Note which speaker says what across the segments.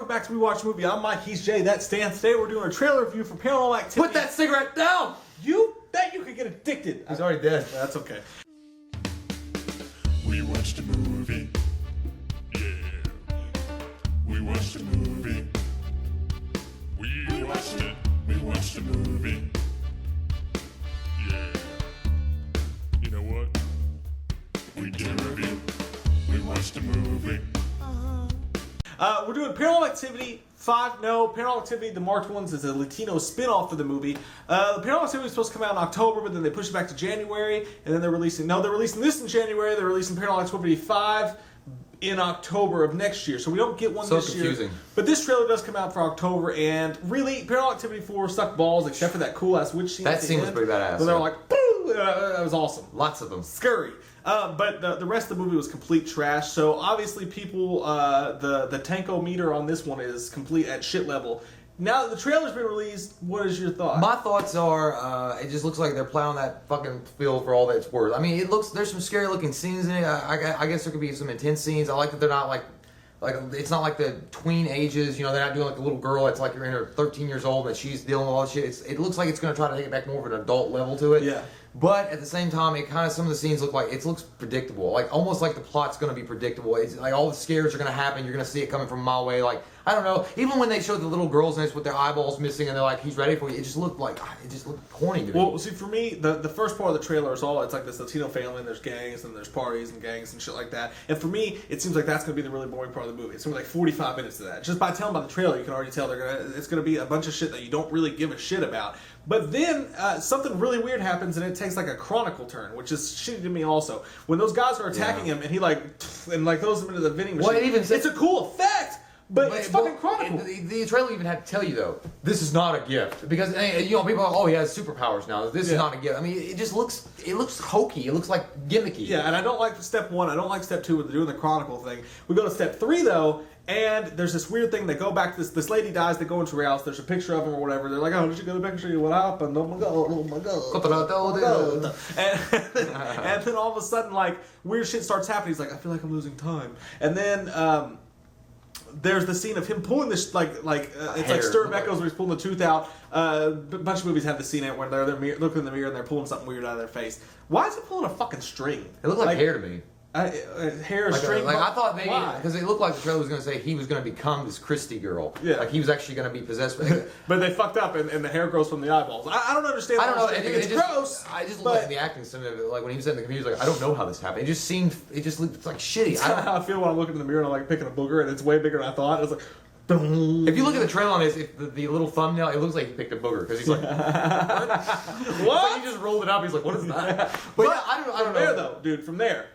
Speaker 1: welcome back to We Watch Movie. I'm Mike, he's Jay, that's Stan. Today we're doing a trailer review for Paranormal Activity.
Speaker 2: Put that cigarette down!
Speaker 1: You bet you could get addicted.
Speaker 2: He's already dead.
Speaker 1: That's okay.
Speaker 3: We watched a movie. Yeah. We watched a movie. We watched it. We watched a movie. Yeah. You know what? We did a review. We watched a movie.
Speaker 1: We're doing Paranormal Activity 5. No, Paranormal Activity, the marked ones, is a Latino spin-off of the movie. The Paranormal Activity was supposed to come out in October, but then they pushed it back to January, and then they're releasing this in January. They're releasing Paranormal Activity 5 in October of next year. So we don't get one
Speaker 2: So
Speaker 1: this
Speaker 2: confusing.
Speaker 1: year. But this trailer does come out for October, and really, Paranormal Activity 4 sucked balls, except for that cool-ass witch scene.
Speaker 2: That
Speaker 1: at the
Speaker 2: scene was
Speaker 1: end.
Speaker 2: pretty badass.
Speaker 1: So they were
Speaker 2: Yeah.
Speaker 1: like, boo! That was awesome.
Speaker 2: Lots of them.
Speaker 1: Scurry. But the rest of the movie was complete trash. So obviously, people, the tanko-meter on this one is complete at shit level. Now that the trailer's been released, what is your thought?
Speaker 2: My thoughts are, it just looks like they're plowing that fucking field for all that it's worth. I mean, there's some scary looking scenes in it. I guess there could be some intense scenes. I like that they're not like it's not like the tween ages. You know, they're not doing like the little girl that's like you're in her 13 years old and she's dealing with all this shit. It looks like it's going to try to take it back more of an adult level to it.
Speaker 1: Yeah.
Speaker 2: But at the same time, it kind of some of the scenes look like it looks predictable, like almost like the plot's going to be predictable. It's like all the scares are going to happen. You're going to see it coming from a mile away. Like I don't know. Even when they showed the little girls in this with their eyeballs missing and they're like, "He's ready for you," it just looked corny to me.
Speaker 1: Well, see, for me, the first part of the trailer is it's like this Latino family, and there's gangs, and there's parties and gangs and shit like that. And for me, it seems like that's going to be the really boring part of the movie. It's going to be like 45 minutes of that. Just by telling by the trailer, you can already tell it's going to be a bunch of shit that you don't really give a shit about. But then something really weird happens, and it takes like a Chronicle turn, which is shitty to me also. When those guys are attacking him, and he throws them into the vending machine.
Speaker 2: Well, it even says-
Speaker 1: it's a cool effect. But it's fucking Chronicle.
Speaker 2: The trailer even had to tell you though, this is not a gift because people are like, oh, he has superpowers now. This is not a gift. I mean, it looks hokey. It looks like gimmicky.
Speaker 1: Yeah, and I don't like step 1. I don't like step 2 with doing the Chronicle thing. We go to step 3 though, and there's this weird thing. They go back. This lady dies. They go into her house. There's a picture of him or whatever. They're like, oh, did you get a picture? What happened? Oh my god! Oh my god! Oh my god! And then all of a sudden, like weird shit starts happening. He's like, I feel like I'm losing time. And then there's the scene of him pulling this it's like Stir of Echoes where he's pulling the tooth out. A bunch of movies have the scene in it where they're looking in the mirror and they're pulling something weird out of their face. Why is he pulling a fucking string?
Speaker 2: It looked like hair to me.
Speaker 1: Hair, string.
Speaker 2: I thought maybe
Speaker 1: why?
Speaker 2: because it looked like the trailer was going to say he was going to become this Christie girl.
Speaker 1: Yeah.
Speaker 2: Like he was actually going to be possessed.
Speaker 1: But they fucked up and the hair grows from the eyeballs. I don't understand.
Speaker 2: I don't know.
Speaker 1: It's gross.
Speaker 2: I just looked at the acting. Some of it, like when he was in the computer, he was like, I don't know how this happened. It just looked like shitty.
Speaker 1: That's how I feel when I'm looking in the mirror and I'm like picking a booger and it's way bigger than I thought. It's like.
Speaker 2: If you look at the trailer on this, the little thumbnail, it looks like he picked a booger because he's like, what? Like he just rolled it up. He's like, what is that? But yeah, I don't know.
Speaker 1: From there though, dude. From there.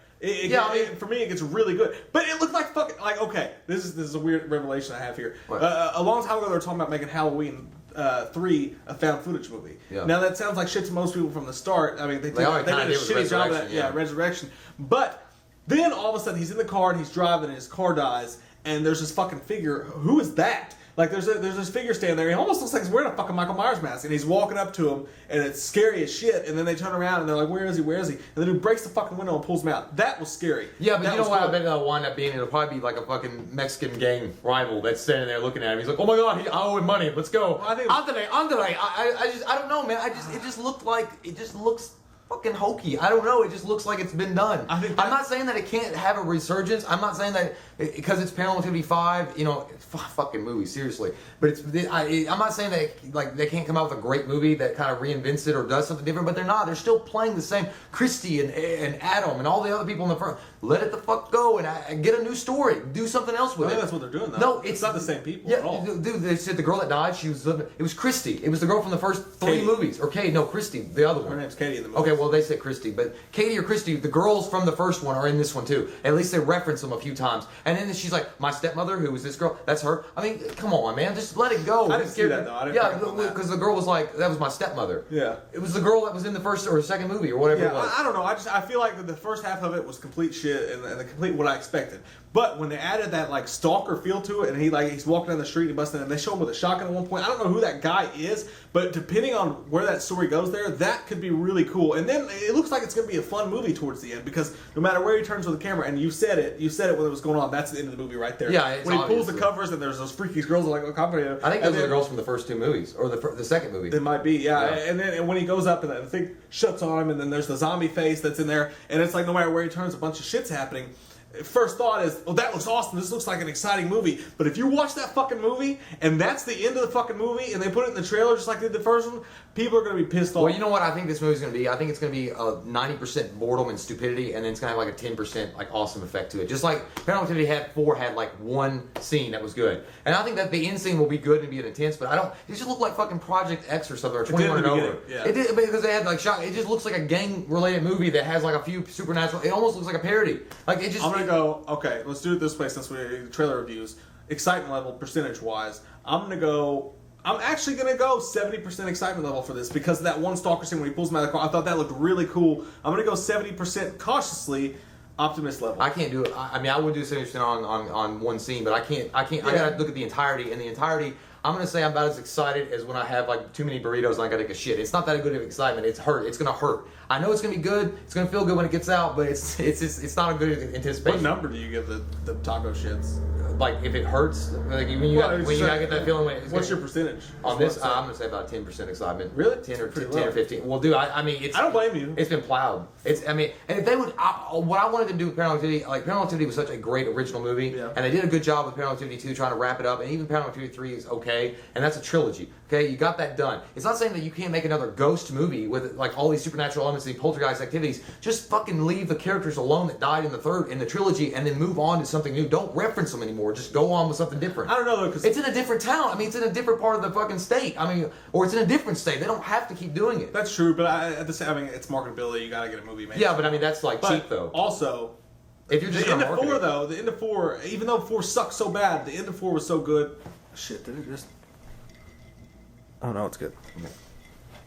Speaker 1: For me, it gets really good. But it looked like fucking okay. This is a weird revelation I have here. A long time ago, they were talking about making Halloween 3 a found footage movie.
Speaker 2: Yeah.
Speaker 1: Now that sounds like shit to most people from the start. I mean, they did a shitty job of that. Yeah, Resurrection. But then all of a sudden, he's in the car and he's driving, and his car dies, and there's this fucking figure. Who is that? Like there's this figure standing there. He almost looks like he's wearing a fucking Michael Myers mask, and he's walking up to him, and it's scary as shit. And then they turn around and they're like, "Where is he? Where is he?" And the dude breaks the fucking window and pulls him out. That was scary.
Speaker 2: Yeah, but
Speaker 1: that
Speaker 2: you know
Speaker 1: was
Speaker 2: what?
Speaker 1: cool.
Speaker 2: I bet it'll wind up being. It'll probably be like a fucking Mexican gang rival that's standing there looking at him. He's like, "Oh my god, I owe him money. Let's go."
Speaker 1: Well, I think
Speaker 2: Andre. I don't know, man. It just looks fucking hokey. I don't know. It just looks like it's been done. I'm not saying that it can't have a resurgence. I'm not saying that because it's Paranormal Activity 5. You know, fucking movie, seriously. But I'm not saying that like they can't come out with a great movie that kind of reinvents it or does something different. But they're not. They're still playing the same. Christy and Adam and all the other people in the front. Let it the fuck go and get a new story. Do something else with it.
Speaker 1: I think that's what they're doing though.
Speaker 2: No,
Speaker 1: it's not the same people
Speaker 2: yeah,
Speaker 1: at all.
Speaker 2: Dude, they said the girl that died. It was Christy. It was the girl from the first 3
Speaker 1: Katie.
Speaker 2: movies. Or Katie. No, Christy, the other one.
Speaker 1: Her name's Katie in the movie.
Speaker 2: Okay, well they said Christy, but Katie or Christy, the girls from the first one are in this one too. At least they reference them a few times. And then she's like, my stepmother, who was this girl, that's her. I mean, come on, man, just let it go.
Speaker 1: I didn't see that though. I didn't pick up on that.
Speaker 2: Because the girl was like, that was my stepmother.
Speaker 1: Yeah.
Speaker 2: It was the girl that was in the first or second movie or whatever it was.
Speaker 1: I don't know. I feel like the first half of it was complete shit and the complete what I expected. But when they added that like stalker feel to it, and he's walking down the street and busting, and they show him with a shotgun at one point. I don't know who that guy is, but depending on where that story goes, that could be really cool. And then it looks like it's going to be a fun movie towards the end because no matter where he turns with the camera, and you said it when it was going on. That's the end of the movie right there.
Speaker 2: Yeah,
Speaker 1: when he pulls the covers and there's those freaky girls like, oh,
Speaker 2: I think those are the girls from the first two movies or the second movie.
Speaker 1: It might be, yeah. And when he goes up and the thing shuts on him, and then there's the zombie face that's in there, and it's like no matter where he turns, a bunch of shit's happening. First thought is, oh, that looks awesome. This looks like an exciting movie. But if you watch that fucking movie, and that's the end of the fucking movie, and they put it in the trailer just like they did the first one, people are going to be pissed off.
Speaker 2: Well, you know what I think this movie's going to be? I think it's going to be 90% boredom and stupidity, and then it's going to have like a 10% like awesome effect to it. Just like Paranormal Activity 4 had like one scene that was good. And I think that the end scene will be good and be intense, but it just looked like fucking Project X or something, or 21 and over.
Speaker 1: Yeah.
Speaker 2: It did, because they had like shot. It just looks like a gang-related movie that has like a few supernatural. It almost looks like a parody. Like it just.
Speaker 1: I'm going to go, okay. Let's do it this way since we're trailer reviews. Excitement level, percentage-wise, I'm actually going to go 70% excitement level for this because of that one stalker scene when he pulls him out of the car. I thought that looked really cool. I'm going to go 70% cautiously optimist level.
Speaker 2: I can't do it. I mean, I would do 70% on one scene, but I can't. Yeah. I got to look at the entirety, and the entirety, I'm going to say I'm about as excited as when I have like too many burritos and I got to take a shit. It's not that good of excitement. It's hurt. It's going to hurt. I know it's going to be good. It's going to feel good when it gets out, but it's not a good anticipation.
Speaker 1: What number do you give the taco shits?
Speaker 2: Like if it hurts, like when you gotta get that feeling.
Speaker 1: What's your percentage
Speaker 2: on this? I'm gonna say about 10% excitement.
Speaker 1: Really?
Speaker 2: 10 or 15. Well, dude, I mean,
Speaker 1: I don't blame you.
Speaker 2: It's been plowed. And if they would, what I wanted them to do with Paranormal Activity, like Paranormal Activity was such a great original movie, and they did a good job with Paranormal Activity 2 trying to wrap it up, and even Paranormal Activity 3 is okay, and that's a trilogy. Okay, you got that done. It's not saying that you can't make another ghost movie with like all these supernatural elements and poltergeist activities. Just fucking leave the characters alone that died in the trilogy, and then move on to something new. Don't reference them anymore. Just go on with something different.
Speaker 1: I don't know though, because
Speaker 2: it's in a different town. I mean, it's in a different part of the fucking state. I mean, or it's in a different state. They don't have to keep doing it.
Speaker 1: That's true, but it's marketability. You got to get a movie made.
Speaker 2: Yeah, but I mean that's like cheap though.
Speaker 1: Also,
Speaker 2: if you're just
Speaker 1: the end of 4 though, the end of 4, even though 4 sucked so bad, the end of 4 was so good. Shit, did it just? Oh no, it's good.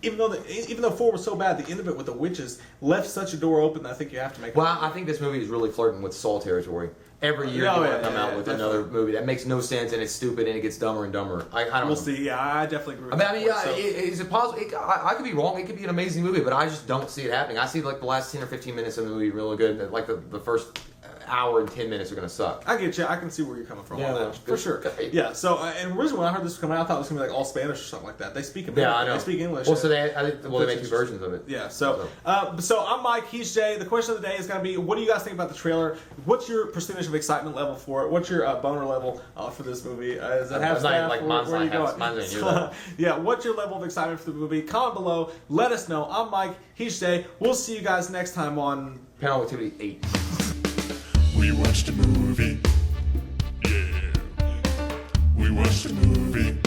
Speaker 1: Even though 4 was so bad, the end of it with the witches left such a door open that I think you have to make.
Speaker 2: Well, I think this movie is really flirting with Saw territory. Every year you want to come out with another movie that makes no sense and it's stupid and it gets dumber and dumber. I don't know.
Speaker 1: We'll see. Yeah, I definitely agree.
Speaker 2: Is it possible? I could be wrong. It could be an amazing movie, but I just don't see it happening. I see like the last 10 or 15 minutes of the movie really good. And like the first hour and 10 minutes are going to suck.
Speaker 1: I get you. I can see where you're coming from on that. For sure.
Speaker 2: Good.
Speaker 1: Yeah, so, and originally when I heard this was coming out, I thought it was going to be like all Spanish or something like that. They speak American.
Speaker 2: Yeah, I know.
Speaker 1: They speak English.
Speaker 2: Well, so they make 2 versions of it.
Speaker 1: Yeah, so I'm Mike, he's Jay. The question of the day is going to be, what do you guys think about the trailer? What's your percentage of excitement level for it? What's your boner level for this movie? Is it half staff?
Speaker 2: Like mine's
Speaker 1: where are you going?
Speaker 2: Mine's so,
Speaker 1: yeah, what's your level of excitement for the movie? Comment below. Let us know. I'm Mike, he's Jay. We'll see you guys next time on
Speaker 2: Paranormal Activity 8.
Speaker 3: We watched a movie. Yeah. We watched a movie.